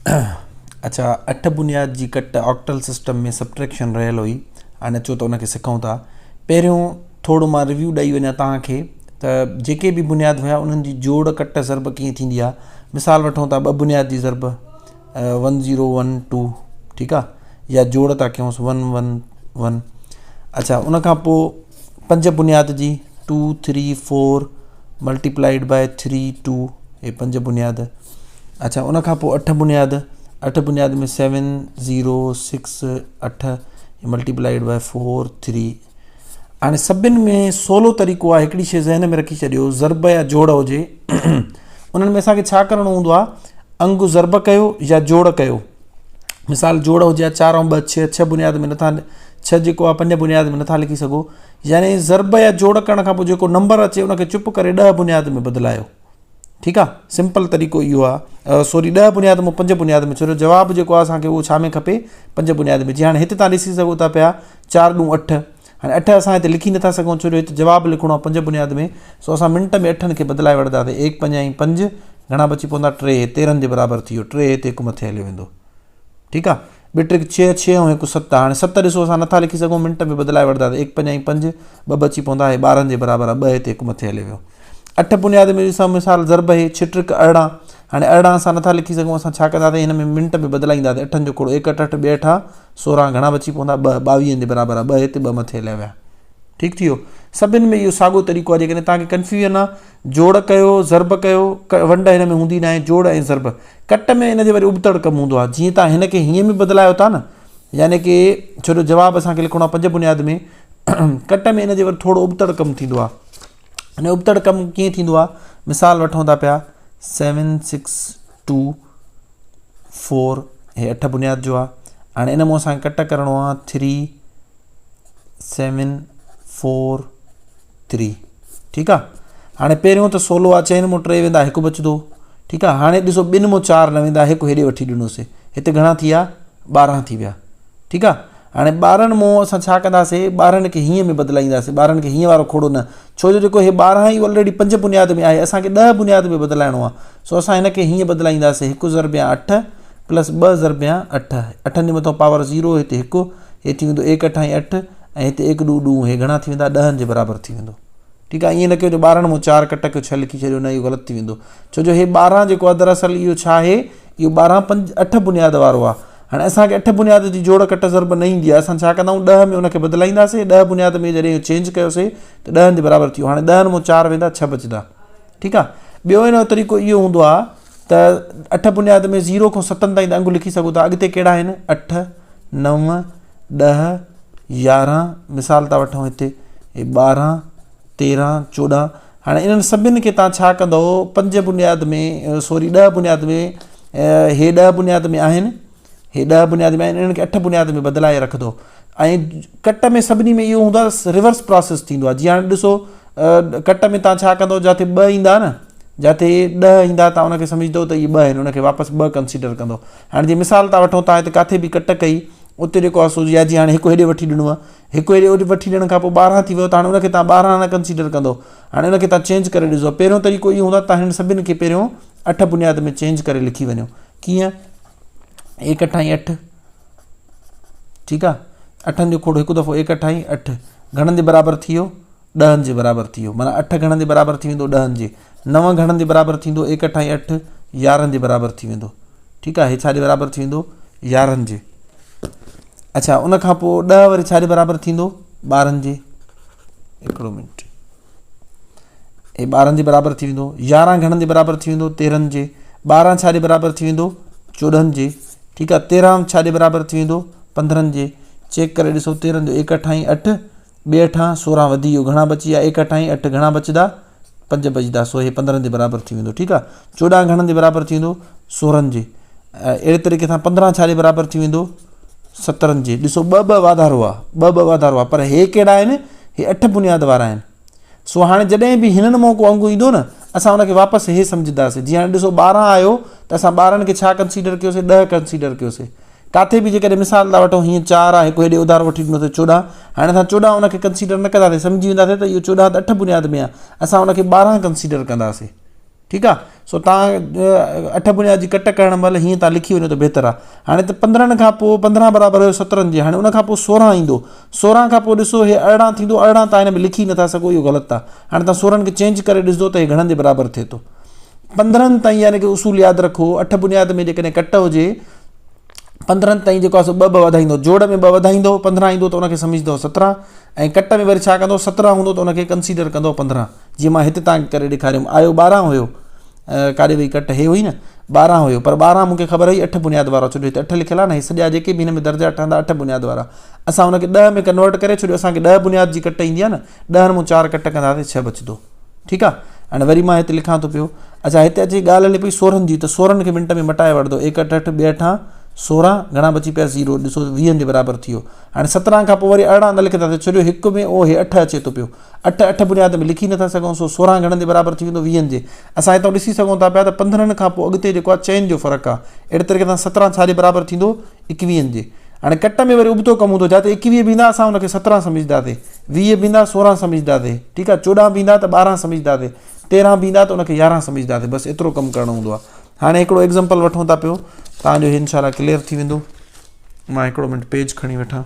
अच्छा, 8 बुनियाद जी cut octal system में सब्ट्रैक्शन रहियल हुई। हाणे अचो त उनखे सिखूं था। पहिरियों थोरो मां रिव्यू ॾेई वञा तव्हांखे त जेके बि बुनियाद हुया उन्हनि जी जोड़ कट ज़रब कीअं थींदी आहे। मिसाल वठूं था 2 बुनियाद जी ज़रब 1012, ठीकु आहे, या जोड़ था कयूंसि 111। अच्छा, उनखां पोइ 5 बुनियाद जी 2 3 4 मल्टीप्लाइड बाय 3 2, हे 5 बुनियाद। अच्छा, उनखां पोइ 8 बुनियाद में 7 0 6 8 मल्टीप्लाइड बाय 4 3। हाणे सभिनि में सवलो तरीक़ो आहे, हिकिड़ी शइ ज़हन में रखी छॾियो, ज़रब या जोड़ हुजे उन्हनि में असांखे छा करिणो हूंदो आहे, अंग ज़रब कयो या जोड़ कयो। मिसाल जोड़ हुजे 4 ऐं 2 6, 6 बुनियाद में नथा, 6 जेको आहे 5 बुनियाद में नथा लिखी सघो, यानी ज़रब या जोड़ करण खां पोइ जेको नंबर अचे उनखे चुप करे 10 बुनियाद में बदिलायो। ठीकु आहे, सिंपल तरीक़ो इहो आहे। सॉरी, 10 बुनियाद में 5 बुनियाद में, छो जो जवाबु जेको आहे असांखे उहो छा में खपे, 5 बुनियाद में। जीअं हाणे हिते तव्हां ॾिसी सघो था पिया 4 × 8, हाणे 8 असां हिते लिखी नथा सघूं छो जो हिते जवाबु लिखिणो आहे 5 बुनियाद में। सो असां मिंट में 8 खे बदिलाए वठंदासीं। 1 5 ऐं 5 घणा बची पवंदा, 3, 13 जे बराबरि थी वियो। 3 हिते 1 मथे हलियो वेंदो। ठीकु आहे, ॿ ट्रिक 6 6 ऐं 1 7। हाणे 7 ॾिसो असां नथा लिखी सघूं, मिंट में बदिलाए वठंदासीं। 1 5 ऐं 5 2 बची पवंदा, हे 12 जे बराबरि आहे। 2 हिते 1 मथे हलियो वियो। 8 बुनियाद में ॾिसां, मिसाल ज़रब हे 6 ट्रिक 18। हाणे 18 असां नथा लिखी सघूं, असां छा कंदासीं, हिन में मिंट में बदिलाईंदासीं। 8 जो खोड़ो 1 8 8 2 8 16 घणा बची पवंदा, 2 22 जे बराबरि आहे। 2 हिते 2 मथे हलिया विया। ठीकु थी वियो। सभिनि में इहो साॻियो तरीक़ो आहे। जेकॾहिं तव्हांखे कंफ्यूजन आहे, जोड़ कयो ज़रब कयो, वंड हिन में हूंदी न आहे, जोड़ ऐं ज़रब। कट में हिन जे वरी उबतड़ कमु हूंदो आहे। जीअं तव्हां हिन खे हीअं बि बदिलायो था न, यानी कि छो जो जवाबु असांखे लिखिणो आहे 5 बुनियाद में, कट में हिन जे वरी थोरो उबतड़ कमु थींदो आहे। हिन उबतड़ कमु कीअं थींदो आहे, मिसाल वठूं था पिया 7 6 2 4, हे 8 बुनियाद जो आहे। हाणे इन मां असांखे कट करिणो आहे 3 7 4 3। ठीकु आहे, हाणे पहिरियों त सवलो आहे, चइनि मां 3 वेंदा 1 बचंदो। ठीकु आहे, हाणे ॾिसो 2 मां 4 न वेंदा, 1 हेॾे वठी ॾिनोसीं, हिते घणा थी विया, 12 थी विया। ठीकु आहे, हाणे 12 मां असां छा कंदासीं, 12 खे हीअं में बदिलाईंदासीं। 12 खे हीअं वारो खोड़ो न, छो जो जेको हे 12 ई ऑलरेडी 5 बुनियाद में आहे, असांखे 10 बुनियाद में बदिलाइणो आहे। सो असां हिन खे हीअं बदिलाईंदासीं, 1 ज़रब 8 प्लस 2 ज़रब 8। 8 जे मथां पावर 0, हिते 1, हे थी वेंदो 1 8 8, ऐं हिते 1 2 2, हे घणा थी वेंदा, 10 जे बराबरि थी वेंदो। ठीकु आहे, ईअं न कयो जो 12 मां 4 कट कयो 6 लिखी छॾियो, न इहो ग़लति थी वेंदो। छो जो हे 12 जेको आहे दरअसल इहो छा आहे, इहो 12 5 8 बुनियाद वारो आहे। हाणे असांखे 8 बुनियाद जी जोड़ कट ज़रब न ईंदी आहे, असां छा कंदा आहियूं, 10 में उनखे बदिलाईंदासीं। 10 बुनियाद में जॾहिं चेंज कयोसीं त 10 जे बराबरि थी वियो। हाणे 10 मां 4 वेंदा, 6 बचंदा। ठीकु आहे, ॿियो हिन जो तरीक़ो इहो हूंदो आहे त 8 बुनियाद में 0 खां 7 ताईं अंग लिखी सघो था। अॻिते कहिड़ा आहिनि, 8 9 10 11। मिसाल था वठूं हिते, हे 12 13 14। हाणे इन्हनि सभिनि खे तव्हां छा कंदव, 5 बुनियाद में, सॉरी 10 बुनियाद में, हे 10 बुनियाद में आहिनि, हे 10 बुनियाद में आहिनि, इन्हनि खे 8 बुनियाद में बदिलाए रखंदो। ऐं कट में सभिनी में इहो हूंदो आहे, रिवर्स प्रोसेस थींदो आहे। जीअं हाणे ॾिसो, कट में तव्हां छा कंदो, जिते 2 ईंदा न, जिते 10 ईंदा, तव्हां उनखे सम्झंदो त इहे 2 आहिनि, उनखे वापसि 2 कंसीडर कंदो। हाणे जीअं मिसाल था वठूं, तव्हां हिते किथे बि कट कई, उते जेको आहे सो या जीअं हाणे 1 हेॾे वठी ॾिनो आहे, 1 हेॾे वठी ॾियण खां पोइ 12 थी वियो, त हाणे उनखे तव्हां 12 न कंसीडर कंदो। हाणे उनखे तव्हां चेंज करे ॾिसो। पहिरियों तरीक़ो इहो हूंदो आहे, तव्हां हिन सभिनि खे पहिरियों 8 बुनियाद में चेंज करे लिखी वञो। कीअं, 1 8 8। ठीकु आहे, 8 जो खोड़ो 1 दफ़ो 1 8 8 घणनि जे बराबरि थी वियो, 10 जे बराबरि थी वियो। माना 8 घणनि जे बराबरि थी वेंदो, 10 जे। 9 घणनि जे बराबरि थींदो, 1 8 8 11 जे बराबरि थी वेंदो। ठीकु आहे, हे छा जे बराबरि थी वेंदो, 11 जे। अच्छा, उनखां पोइ 10 वरी छा जे बराबरि थींदो, 12 जे। हिकिड़ो मिंट, हे 12 जे बराबरि थी वेंदो। 11 घणनि जे बराबरि थी वेंदो, 13 जे। 12 छा जे बराबरि थी वेंदो, 14 जे। ठीकु आहे, 13 छा जे बराबरि थी वेंदो, 15 जे। चेक करे ॾिसो, 13 जो 1 8 8 2 8 16 वधी वियो, घणा बची विया, 1 8 8 घणा बचंदा, 5 बचंदा। सो हे 15 जे बराबरि थी वेंदो। ठीकु आहे, 14 घणनि जे बराबरि थी वेंदो, 16 जे। अहिड़े तरीक़े सां 15 छा जे बराबरि थी वेंदो, 17 जे। ॾिसो 2 वाधारो आहे, 2 वाधारो आहे, पर हे कहिड़ा आहिनि, हे 8 बुनियाद वारा आहिनि। सो हाणे जॾहिं बि हिननि मां को अंग ईंदो न, असां हुनखे वापसि हे सम्झंदासीं। जीअं हाणे ॾिसो 12 आयो, त असां 12 खे छा कंसीडर कयोसीं, 10 कंसीडर कयोसीं। किथे बि जेकॾहिं मिसाल था वठूं, हीअं 4 आहे, 1 हेॾे उधारो वठी ॾिनोसीं 14। हाणे असां 14 हुनखे कंसीडर न कंदासीं, सम्झी वेंदासीं त इहो 14 त 8 बुनियाद में आहे, असां हुनखे 12 कंसीडर कंदासीं। ठीकु आहे। सो तव्हां 8 बुनियाद जी कट करण महिल हीअं तव्हां लिखी वञो त बहितर आहे। हाणे त 15 खां पोइ 15 बराबरि हुयो 17 जे, हाणे उन खां पोइ 16 ईंदो, 16 खां पोइ ॾिसो हे 18 थींदो, 18 तव्हां हिन में लिखी नथा सघो, इहो ग़लति आहे। हाणे तव्हां 16 खे चेंज करे ॾिसंदो त हे घणनि जे बराबरि थिए थो। 15 ताईं यानी कि उसूल यादि रखो, 8 बुनियाद में जेकॾहिं कट हुजे 15 ताईं जेको आहे सो 2 वधाईंदो, जोड़ में 2 वधाईंदो, 15 ईंदो त उनखे सम्झंदो 17, ऐं कट में वरी छा कंदो 17 हूंदो त उनखे कंसीडर कंदो 15। जीअं मां हिते तव्हांखे करे ॾेखारियुमि, आयो 12 हुयो, काॾे वई कट हे हुई न 12 हुयो, पर 12 मूंखे ख़बर हुई 8 बुनियाद वारो, छो जो हिते 8 लिखियल आहे न, हे सॼा जेके बि हिन में दर्जा ठहंदा 8 बुनियाद वारा, असां हुनखे 10 में कन्वर्ट करे छॾियो, असांखे 10 बुनियाद जी कट ईंदी आहे न, 10 में 4 कट कंदासीं 6 बचंदो, ठीकु आहे। हाणे वरी मां हिते लिखां थो पियो, अच्छा हिते अची ॻाल्हि हले पई 16 जी, त 16 खे मिंट में मटाए वठंदो, 1 8 8 2 8 16, घणा बची पिया 0, ॾिसो 20 जे बराबरि थी वियो। हाणे 17 खां पोइ वरी 18 न लिखंदासीं, छो जो हिक में ओ हे 8 अचे थो पियो, 8 8 बुनियाद में लिखी नथा सघूं, सो 16 घणनि जे बराबरि थी वेंदो 20 जे। असां हितां ॾिसी सघूं था पिया त 15 खां पोइ अॻिते जेको आहे चेन जो फ़र्क़ु आहे, अहिड़े तरीक़े सां 17 छा जे बराबरि थींदो 21 जे। हाणे कट में वरी उबतो कमु हूंदो, जिते 21 बीहंदा असां हुनखे 17 सम्झंदासीं, 20 बीहंदा 16 सम्झंदासीं, ठीकु आहे, 14 बीहंदा त 12 सम्झंदासीं, 13 बीहंदा त उनखे 11 सम्झंदासीं, बसि एतिरो कमु करणो हूंदो आहे। हाणे हिकिड़ो एग्ज़ाम्पल वठूं था पियो, तव्हांजो इनशाला क्लियर थी वेंदो। मां हिकिड़ो मिंट पेज खणी वठां।